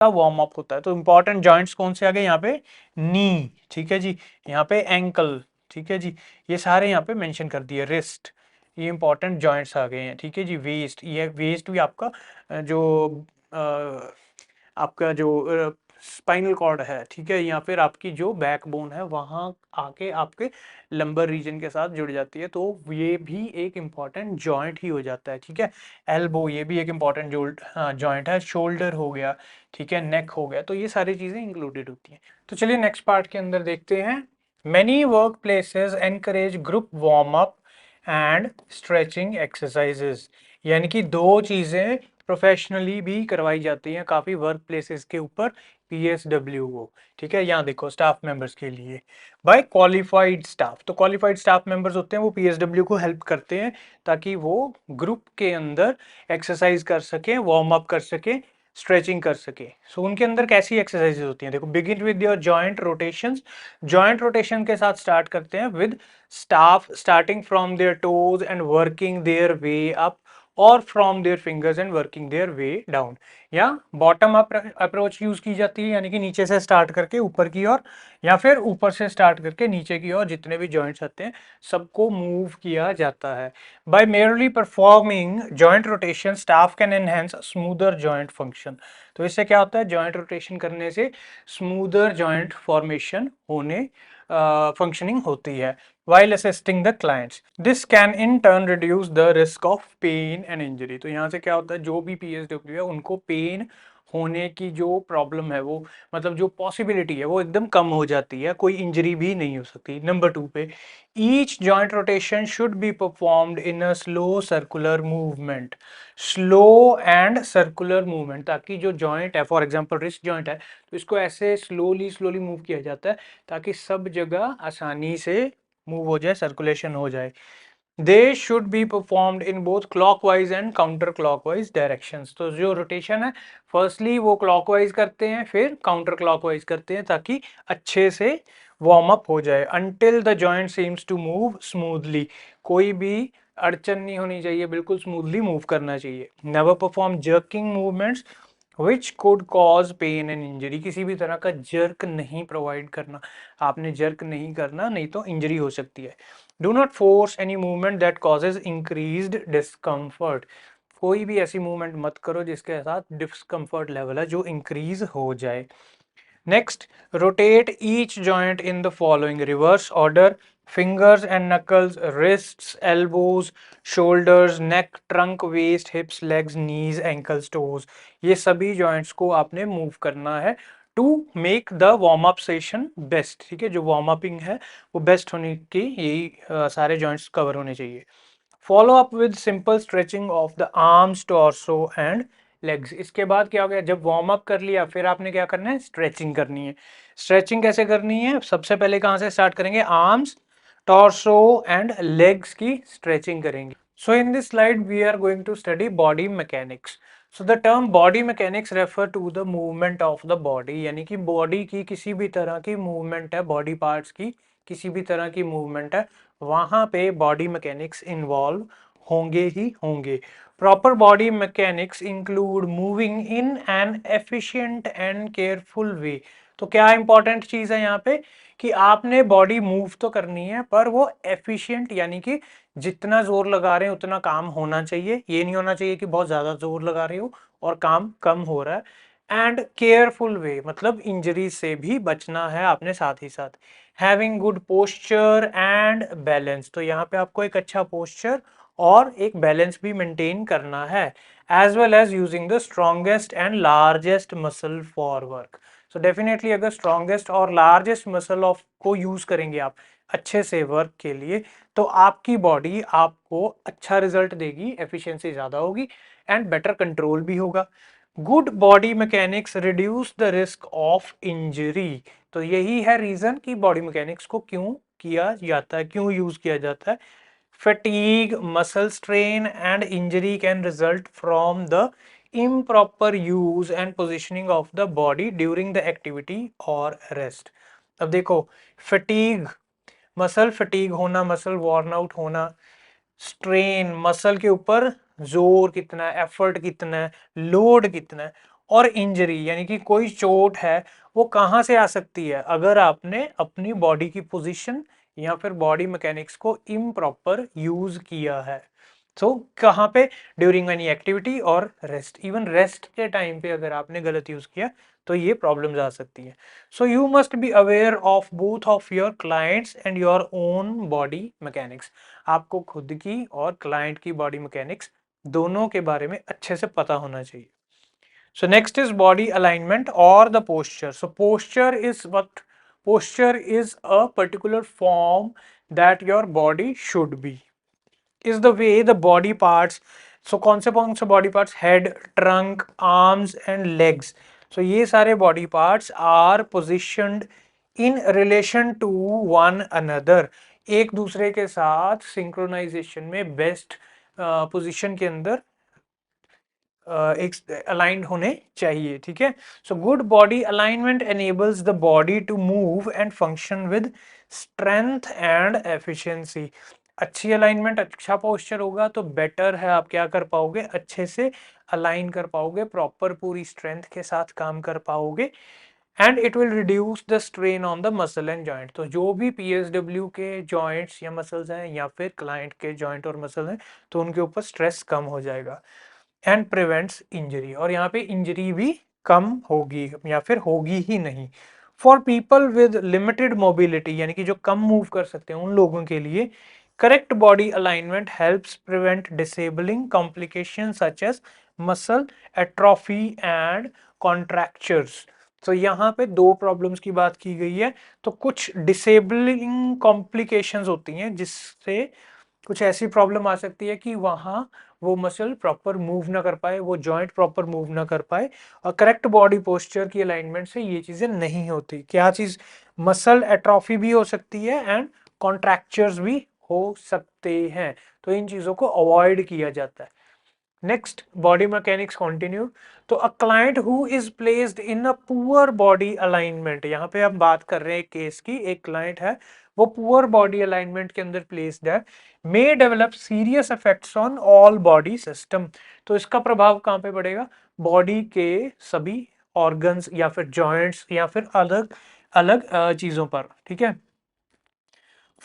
का warm up होता है। तो इंपॉर्टेंट जॉइंट्स कौन से आ गए यहाँ पे, नी, ठीक है जी, यहाँ पे एंकल, ठीक है जी, ये सारे यहाँ पे मेंशन कर दिए, रिस्ट, ये इंपॉर्टेंट जॉइंट्स आ गए हैं, ठीक है जी। वेस्ट, ये वेस्ट भी आपका जो आपका जो स्पाइनल कॉर्ड है, ठीक है, या फिर आपकी जो बैकबोन है वहाँ आके आपके लंबर रीजन के साथ जुड़ जाती है, तो ये भी एक इम्पॉर्टेंट जॉइंट ही हो जाता है, ठीक है। एल्बो, ये भी एक इम्पॉर्टेंट जॉइंट है। शोल्डर हो गया, ठीक है, नेक हो गया, तो ये सारी चीज़ें इंक्लूडेड होती हैं। तो चलिए नेक्स्ट पार्ट के अंदर देखते हैं। Many work places encourage group warm up and stretching exercises, यानी कि दो चीज़ें प्रोफेशनली भी करवाई जाती हैं काफ़ी वर्क प्लेसेस के ऊपर, पीएसडब्ल्यू को, ठीक है। यहाँ देखो स्टाफ मेंबर्स के लिए बाय क्वालिफाइड स्टाफ, तो क्वालिफाइड स्टाफ मेंबर्स होते हैं वो पीएसडब्ल्यू को हेल्प करते हैं ताकि वो ग्रुप के अंदर एक्सरसाइज कर सके, वार्म अप कर सके, स्ट्रेचिंग कर सके। सो उनके अंदर कैसी एक्सरसाइजेज होती हैं, देखो, begin with your joint rotations, joint rotation के साथ स्टार्ट करते हैं with staff starting from their toes and working their way up, और from their fingers and working their way down, या बॉटम अप अप्रोच यूज की जाती है, यानी कि नीचे से स्टार्ट करके ऊपर की ओर, या फिर ऊपर से स्टार्ट करके नीचे की ओर, जितने भी जॉइंट्स आते हैं सबको मूव किया जाता है। By merely performing joint rotation staff can enhance smoother joint function, तो इससे क्या होता है, जॉइंट रोटेशन करने से स्मूदर जॉइंट फॉर्मेशन होने फंक्शनिंग होती है while assisting the clients. This can in turn reduce the risk of pain and injury. तो यहाँ से क्या होता है, जो भी PSW है उनको पेन होने की जो प्रॉब्लम है, वो मतलब जो पॉसिबिलिटी है वो एकदम कम हो जाती है, कोई इंजरी भी नहीं हो सकती। नंबर 2 पे, each joint rotation should be performed in a slow circular movement, slow and circular movement, ताकि जो जॉइंट है, फॉर एग्जांपल रिस्ट जॉइंट है, तो इसको ऐसे स्लोली स्लोली मूव किया जाता है ताकि सब जगह आसानी से मूव हो जाए, सर्कुलेशन हो जाए। They should be performed in both clockwise and counter clockwise directions, तो जो रोटेशन है फर्स्टली वो क्लॉकवाइज करते हैं फिर काउंटर क्लॉकवाइज करते हैं ताकि अच्छे से वार्म अप हो जाए। Until the joint seems to move smoothly, कोई भी अड़चन नहीं होनी चाहिए, बिल्कुल स्मूथली मूव करना चाहिए। Never perform jerking movements which could cause pain and injury, किसी भी तरह का जर्क नहीं प्रोवाइड करना, आपने जर्क नहीं करना, नहीं तो इंजरी हो सकती है। Do not force any movement that causes increased discomfort, कोई भी ऐसी मूवमेंट मत करो जिसके साथ डिस्कम्फर्ट लेवल है जो इंक्रीज हो जाए। Next, rotate each joint in the following reverse order: fingers and knuckles, wrists, elbows, shoulders, neck, trunk, waist, hips, legs, knees, ankles, toes. ये सभी joints को आपने move करना है to make the warm up session best, ठीक है, जो warm upping है वो best होने की, यही सारे joints cover होने चाहिए। Follow up with simple stretching of the arms, torso and legs, इसके बाद क्या हो गया, जब वार्म अप कर लिया फिर आपने क्या करना है, स्ट्रेचिंग करनी है। स्ट्रेचिंग कैसे करनी है, सबसे पहले कहाँ से स्टार्ट करेंगे, आर्म्स, टॉर्सो एंड लेग्स की स्ट्रेचिंग करेंगे। So in this slide we are going to study body mechanics. So the term body mechanics refer to the movement of the body, यानी कि बॉडी की किसी भी तरह की मूवमेंट है, बॉडी पार्ट्स की किसी भी तरह की मूवमेंट है, वहां पे बॉडी मैकेनिक्स इन्वॉल्व होंगे ही होंगे। Proper body mechanics include moving in an efficient and careful way, तो क्या इंपॉर्टेंट चीज है यहाँ पे कि आपने बॉडी मूव तो करनी है पर वो एफिशिएंट, यानी कि जितना जोर लगा रहे हैं उतना काम होना चाहिए, ये नहीं होना चाहिए कि बहुत ज्यादा जोर लगा रहे हो और काम कम हो रहा है। एंड केयरफुल वे, मतलब इंजरी से भी बचना है आपने साथ ही साथ। Having good posture and balance, तो यहाँ पे आपको एक अच्छा पोस्चर और एक बैलेंस भी मेंटेन करना है। As well as using the strongest and largest muscle for work, so definitely अगर स्ट्रॉन्गेस्ट और लार्जेस्ट मसल ऑफ को यूज करेंगे आप अच्छे से वर्क के लिए, तो आपकी बॉडी आपको अच्छा रिजल्ट देगी, एफिशिएंसी ज्यादा होगी एंड बेटर कंट्रोल भी होगा। Good body mechanics reduce the risk of injury, तो यही है रीजन कि बॉडी मैकेनिक्स को क्यों किया जाता है, क्यों यूज किया जाता है। Fatigue, muscle strain and injury can result from the improper use and positioning of the body during the activity or rest। अब देखो, फटीग, मसल फटीग होना, मसल वॉर्न आउट होना, स्ट्रेन, मसल के ऊपर जोर कितना है, एफर्ट कितना है, लोड कितना है, और इंजरी यानी कि कोई चोट है वो कहाँ से आ सकती है, अगर आपने अपनी बॉडी की पोजीशन या फिर बॉडी मैकेनिक्स को इम्प्रॉपर यूज किया है। तो कहाँ पे, ड्यूरिंग एनी एक्टिविटी और रेस्ट, इवन रेस्ट के टाइम पे अगर आपने गलत यूज किया तो ये प्रॉब्लम्स आ सकती है। So you must be aware of both of your clients and your own body mechanics. आपको खुद की और क्लाइंट की बॉडी मैकेनिक्स दोनों के बारे में अच्छे से पता होना चाहिए। So next is body alignment or the posture. So posture is what? Posture is a particular form that your body should be. Is the way the body parts. So कौन से body parts? Head, trunk, arms and legs. So ये सारे body parts are positioned in relation to one another. एक दूसरे के साथ synchronization में best position के अंदर एक अलाइंड होने चाहिए, ठीक है। So good body alignment enables the body to move and function with strength and efficiency. अच्छी अलाइनमेंट, अच्छा पोस्चर होगा तो बेटर है, आप क्या कर पाओगे, अच्छे से अलाइन कर पाओगे, प्रॉपर पूरी स्ट्रेंथ के साथ काम कर पाओगे and it will reduce the strain on the muscle and joint. तो जो भी पीएसडब्ल्यू के जॉइंट्स या मसल्स हैं या फिर क्लाइंट के जॉइंट और मसल हैं तो उनके ऊपर स्ट्रेस कम हो जाएगा एंड प्रिवेंट्स इंजरी, और यहाँ पे इंजरी भी कम होगी या फिर होगी ही नहीं। For people with limited mobility यानी कि जो कम मूव कर सकते हैं उन लोगों के लिए correct body alignment helps prevent disabling complication such as muscle atrophy and contractures. तो यहाँ पे दो प्रॉब्लम्स की बात की गई है। तो कुछ डिसेबलिंग कॉम्प्लिकेशंस होती हैं जिससे कुछ ऐसी प्रॉब्लम आ सकती है कि वहां वो मसल प्रॉपर मूव ना कर पाए, वो जॉइंट प्रॉपर मूव ना कर पाए, और करेक्ट बॉडी पोस्चर की अलाइनमेंट से ये चीजें नहीं होती। क्या चीज, मसल एट्रोफी भी हो सकती है एंड कॉन्ट्रैक्चर्स भी हो सकते हैं, तो इन चीजों को अवॉइड किया जाता है। Next, body mechanics continue. तो a client who is placed in a poor body alignment, यहाँ पे हम बात कर रहे हैं केस की, एक क्लाइंट है वो पुअर बॉडी अलाइनमेंट के अंदर प्लेस्ड है, may develop serious effects on all body system. तो इसका प्रभाव कहाँ पे पड़ेगा, बॉडी के सभी ऑर्गन्स या फिर जॉइंट्स या फिर अलग अलग चीजों पर, ठीक है।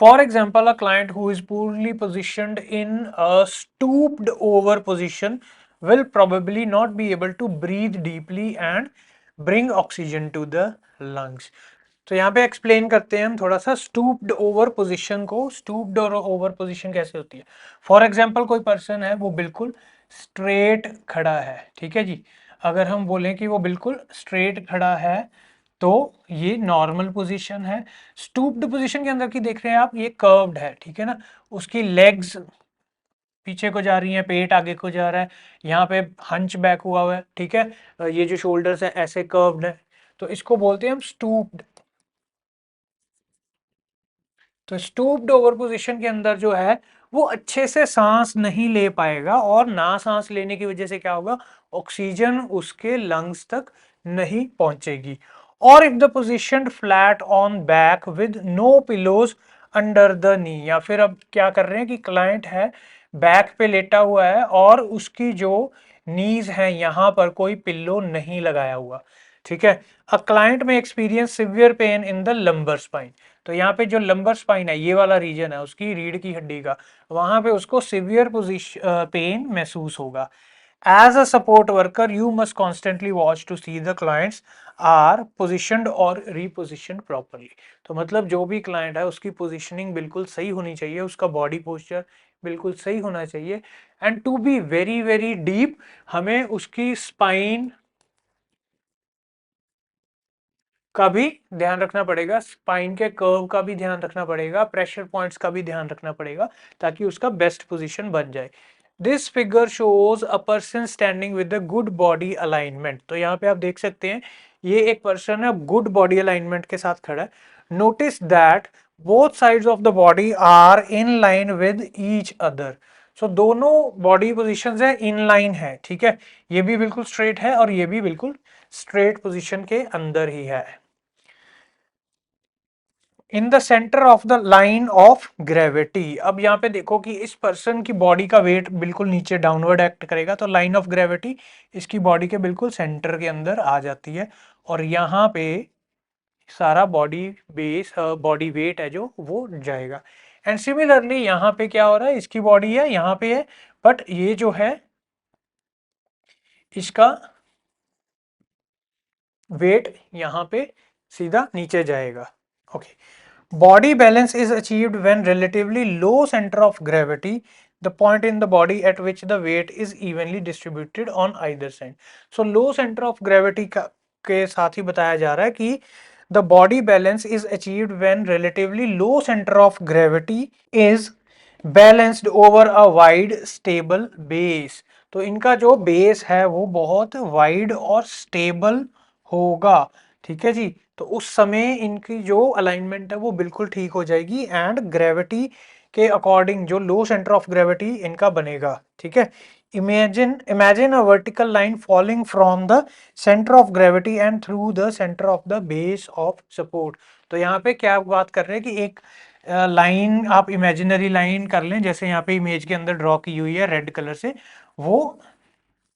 For example, a client who is poorly positioned in a stooped over position will probably not be able to breathe deeply and bring oxygen to the lungs. तो यहाँ पे एक्सप्लेन करते हैं हम थोड़ा सा स्टूप्ड ओवर पोजीशन को। Stooped over position कैसे होती है, फॉर एग्जांपल कोई पर्सन है वो बिल्कुल स्ट्रेट खड़ा है, ठीक है जी। अगर हम बोलें कि वो बिल्कुल स्ट्रेट खड़ा है तो ये नॉर्मल पोजीशन है। स्टूप्ड पोजीशन के अंदर की देख रहे हैं आप, ये कर्व्ड है, ठीक है ना, उसकी लेग्स पीछे को जा रही हैं, पेट आगे को जा रहा है, यहाँ पे हंच बैक हुआ है, ठीक है, ये जो शोल्डर्स है ऐसे कर्व्ड है, तो इसको बोलते हैं हम स्टूप्ड। तो स्टूप्ड ओवर पोजीशन के अंदर जो है वो अच्छे से सांस नहीं ले पाएगा, और ना सांस लेने की वजह से क्या होगा, ऑक्सीजन उसके लंग्स तक नहीं पहुंचेगी। और if the position flat on back with no pillows under the knee, या फिर अब क्या कर रहे हैं कि क्लाइंट है बैक पे लेटा हुआ है और उसकी जो नीज है यहाँ पर कोई पिल्लो नहीं लगाया हुआ, ठीक है। अ क्लाइंट में experience severe pain in the lumbar spine. तो यहाँ पे जो लंबर स्पाइन है, ये वाला रीजन है उसकी रीढ़ की हड्डी का, वहां पे उसको सिवियर पोजिशन पेन महसूस होगा। As a support worker you must constantly watch to see the clients are positioned और रीपोजिशनड प्रॉपरली। तो मतलब जो भी क्लाइंट है उसकी पोजिशनिंग बिल्कुल सही होनी चाहिए, उसका बॉडी पोस्चर बिल्कुल सही होना चाहिए, and to be very very deep, हमें उसकी स्पाइन का भी ध्यान रखना पड़ेगा, स्पाइन के कर्व का भी ध्यान रखना पड़ेगा, प्रेशर पॉइंट्स का भी ध्यान रखना पड़ेगा, ताकि उसका बेस्ट पोजीशन बन जाए। This figure shows a person standing with a good body alignment. तो यहाँ पे आप देख सकते हैं ये एक पर्सन है गुड बॉडी अलाइनमेंट के साथ खड़ा है। Notice that both sides of the body are in line with each other. So दोनों बॉडी पोजिशन है इन लाइन है, ठीक है, ये भी बिल्कुल स्ट्रेट है और ये भी बिल्कुल स्ट्रेट पोजिशन के अंदर ही है। In the centre of the line of gravity. अब यहाँ पे देखो कि इस पर्सन की बॉडी का वेट बिल्कुल नीचे डाउनवर्ड एक्ट करेगा, तो लाइन ऑफ ग्रेविटी इसकी बॉडी के बिल्कुल सेंटर के अंदर आ जाती है, और यहाँ पे सारा बॉडी वेट है जो वो जाएगा। एंड सिमिलरली यहाँ पे क्या हो रहा है, इसकी बॉडी है यहाँ पे है, बट ये जो है इसका वेट यहाँ पे सीधा नीचे जाएगा। Okay, body balance is achieved when relatively low center of gravity, the point in the body at which the weight is evenly distributed on either side. So low center of gravity के साथ ही बताया जा रहा है कि the body balance is achieved when relatively low center of gravity is balanced over a wide stable base. तो इनका जो बेस है वो बहुत वाइड और स्टेबल होगा, ठीक है जी। तो उस समय इनकी जो अलाइनमेंट है वो बिल्कुल ठीक हो जाएगी, एंड ग्रेविटी के अकॉर्डिंग जो लो सेंटर ऑफ ग्रेविटी इनका बनेगा, ठीक है। Imagine a vertical line falling from the centre of gravity and through the centre of the base of support. तो यहाँ पे क्या बात कर रहे हैं कि एक लाइन आप इमेजिनरी लाइन कर लें, जैसे यहाँ पे इमेज के अंदर ड्रॉ की हुई है रेड कलर से, वो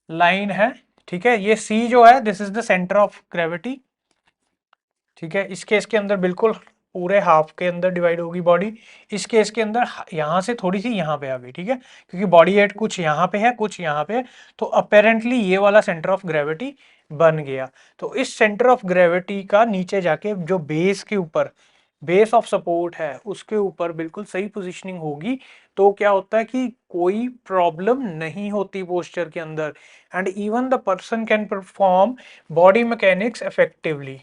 लाइन है, ठीक है। ये सी जो है this is the centre of gravity, ठीक है। इस केस के अंदर बिल्कुल पूरे हाफ के अंदर डिवाइड होगी बॉडी, इस केस के अंदर यहाँ से थोड़ी सी यहाँ पे आ गई, ठीक है, क्योंकि बॉडी वेट कुछ यहाँ पे है कुछ यहाँ पे है, तो अपेरेंटली ये वाला सेंटर ऑफ ग्रेविटी बन गया। तो इस सेंटर ऑफ ग्रेविटी का नीचे जाके जो बेस के ऊपर बेस ऑफ सपोर्ट है उसके ऊपर बिल्कुल सही पोजीशनिंग होगी, तो क्या होता है कि कोई प्रॉब्लम नहीं होती पोस्चर के अंदर, and even the person can perform body mechanics effectively.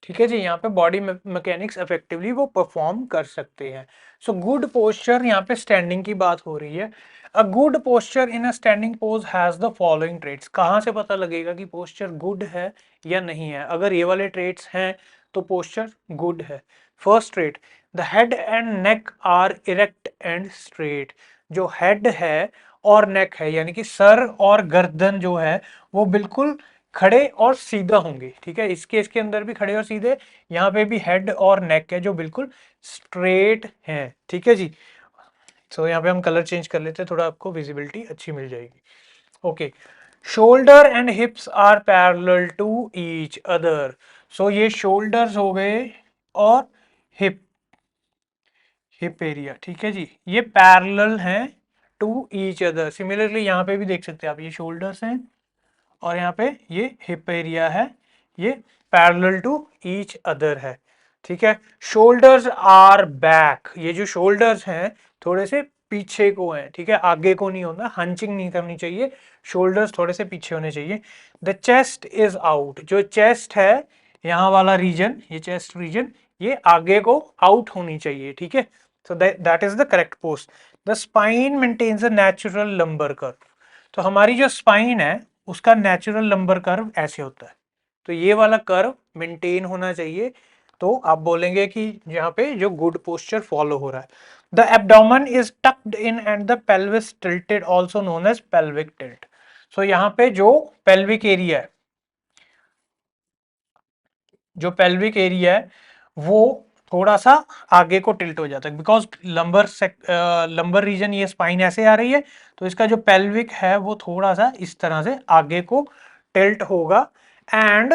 ठीक है जी, यहाँ पे बॉडी मैकेनिक्स इफेक्टिवली वो परफॉर्म कर सकते हैं। सो गुड पोस्चर, यहाँ पे स्टैंडिंग की बात हो रही है। A good posture in a standing pose has the following traits. कहाँ से पता लगेगा कि पोस्चर गुड है या नहीं है? अगर ये वाले ट्रेट्स हैं तो पोस्चर गुड है। First trait, the head and neck are erect and straight. जो हेड है और नेक है, यानी कि सर और गर्दन जो है वो बिल्कुल खड़े और सीधा होंगे, ठीक है। इस केस के अंदर भी खड़े और सीधे, यहाँ पे भी हेड और नेक है जो बिल्कुल स्ट्रेट है, ठीक है जी। सो यहाँ पे हम कलर चेंज कर लेते हैं, थोड़ा आपको विजिबिलिटी अच्छी मिल जाएगी। Okay, shoulder and hips are parallel to each other. So ये शोल्डर्स हो गए और हिप हिप एरिया, ठीक है जी, ये पैरेलल हैं टू ईच अदर। सिमिलरली यहाँ पे भी देख सकते हैं आप, ये शोल्डर्स हैं और यहाँ पे ये हिप एरिया है, ये पैरेलल टू ईच अदर है, ठीक है। शोल्डर्स आर बैक, ये जो शोल्डर्स हैं थोड़े से पीछे को हैं, ठीक है, आगे को नहीं होना, हंचिंग नहीं करनी चाहिए, शोल्डर्स थोड़े से पीछे होने चाहिए। द चेस्ट इज आउट, जो चेस्ट है यहाँ वाला रीजन, ये चेस्ट रीजन, ये आगे को आउट होनी चाहिए, ठीक है। So that is the correct pose. The spine maintains a natural lumbar curve. तो हमारी जो स्पाइन है उसका नेचुरल लंबर कर्व ऐसे होता है, तो ये वाला कर्व मेंटेन होना चाहिए, तो आप बोलेंगे कि यहाँ पे जो गुड पोस्चर फॉलो हो रहा है। The abdomen is tucked in and the pelvis tilted, also known as pelvic tilt. So यहाँ पे जो पेल्विक एरिया है, जो पेल्विक एरिया है वो थोड़ा सा आगे को टिल्ट हो जाता है, बिकॉज लंबर रीजन ये स्पाइन ऐसे आ रही है, तो इसका जो पेल्विक है वो थोड़ा सा इस तरह से आगे को टिल्ट होगा। एंड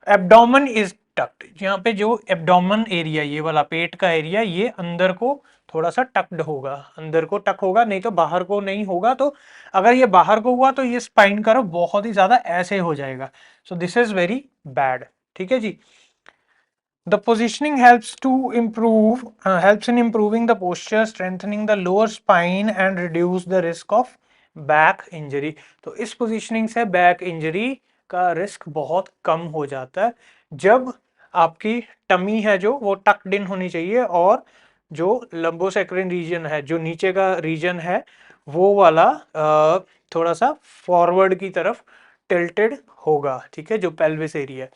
एब्डोमेन इज टक्ड, यहाँ पे जो एब्डोमेन एरिया, ये वाला पेट का एरिया, ये अंदर को थोड़ा सा टक्ड होगा, अंदर को टक होगा, नहीं तो बाहर को नहीं होगा। तो अगर ये बाहर को हुआ तो ये स्पाइन कर्व बहुत ही ज्यादा ऐसे हो जाएगा, so this is very bad, ठीक है जी। The positioning helps in improving the posture, strengthening the lower spine and reduce the risk of back injury. तो इस positioning से back injury का risk बहुत कम हो जाता है, जब आपकी टमी है जो वो tucked in होनी चाहिए, और जो लंबोसेक्रिन रीजन है, जो नीचे का रीजन है, वो वाला थोड़ा सा फॉरवर्ड की तरफ टिल्टेड होगा, ठीक है, जो pelvis area.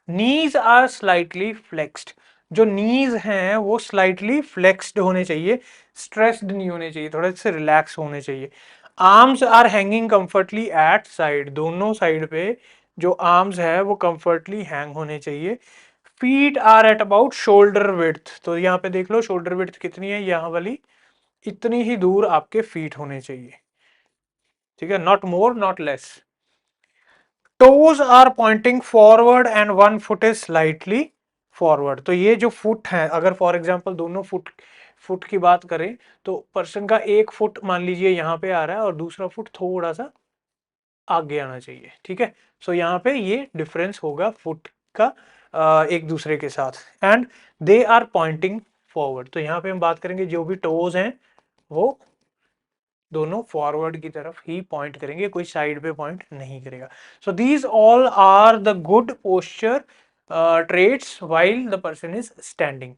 Knees are slightly flexed, जो नीज हैं वो स्लाइटली फ्लेक्स्ड होने चाहिए, स्ट्रेस्ड नहीं होने चाहिए, थोड़े से रिलैक्स होने चाहिए। Arms are hanging comfortably at side, दोनों साइड पे जो आर्म्स है वो कंफर्टली हैंग होने चाहिए। Feet are at about shoulder width, तो यहाँ पे देख लो शोल्डर विड्थ कितनी है, यहाँ वाली इतनी ही दूर आपके फीट होने चाहिए, ठीक है, not more not less. Toes are pointing forward and one foot is slightly forward. तो ये जो फुट है, अगर फॉर एग्जांपल दोनों फुट फुट की बात करें तो पर्सन का एक फुट मान लीजिए यहाँ पे आ रहा है और दूसरा फुट थोड़ा सा आगे आना चाहिए, ठीक है। सो यहाँ पे ये डिफरेंस होगा फुट का एक दूसरे के साथ। And they are pointing forward, तो यहाँ पे हम बात करेंगे जो भी टोज हैं वो दोनों फॉरवर्ड की तरफ ही पॉइंट करेंगे, कोई साइड पे पॉइंट नहीं करेगा। So these all are the good posture traits while the person is standing.